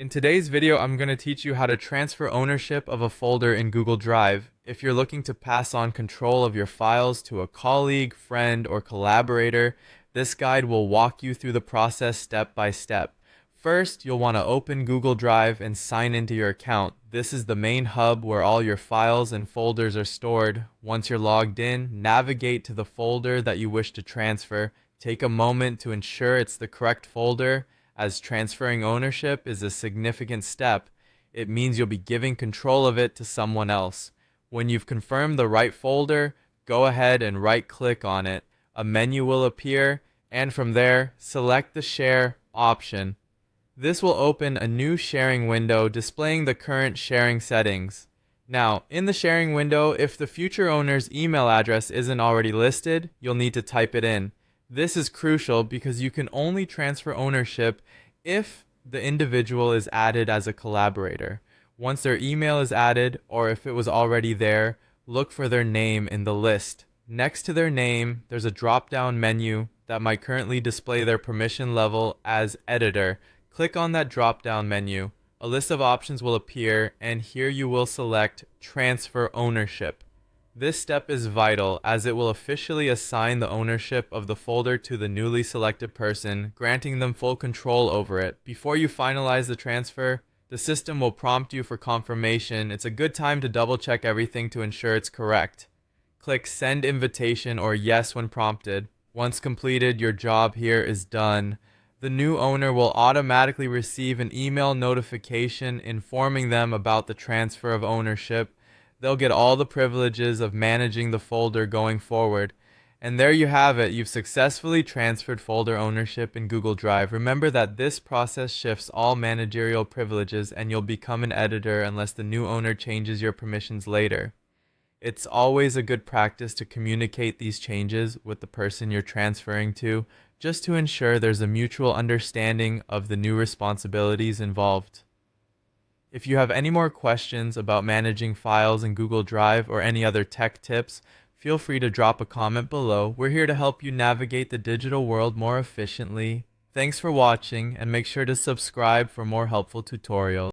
In today's video, I'm going to teach you how to transfer ownership of a folder in Google Drive. If you're looking to pass on control of your files to a colleague, friend, or collaborator, this guide will walk you through the process step by step. First, you'll want to open Google Drive and sign into your account. This is the main hub where all your files and folders are stored. Once you're logged in, navigate to the folder that you wish to transfer. Take a moment to ensure it's the correct folder, as transferring ownership is a significant step. It means you'll be giving control of it to someone else. When you've confirmed the right folder, go ahead and right-click on it. A menu will appear, and from there, select the Share option. This will open a new sharing window displaying the current sharing settings. Now, in the sharing window, if the future owner's email address isn't already listed, you'll need to type it in. This is crucial because you can only transfer ownership if the individual is added as a collaborator. Once their email is added, or if it was already there, look for their name in the list. Next to their name, there's a drop-down menu that might currently display their permission level as editor. Click on that drop-down menu. A list of options will appear, and here you will select Transfer Ownership. This step is vital as it will officially assign the ownership of the folder to the newly selected person, granting them full control over it. Before you finalize the transfer, the system will prompt you for confirmation. It's a good time to double check everything to ensure it's correct. Click Send Invitation or Yes when prompted. Once completed, your job here is done. The new owner will automatically receive an email notification informing them about the transfer of ownership. They'll get all the privileges of managing the folder going forward. And there you have it. You've successfully transferred folder ownership in Google Drive. Remember that this process shifts all managerial privileges and you'll become an editor unless the new owner changes your permissions later. It's always a good practice to communicate these changes with the person you're transferring to, just to ensure there's a mutual understanding of the new responsibilities involved. If you have any more questions about managing files in Google Drive or any other tech tips, feel free to drop a comment below. We're here to help you navigate the digital world more efficiently. Thanks for watching, and make sure to subscribe for more helpful tutorials.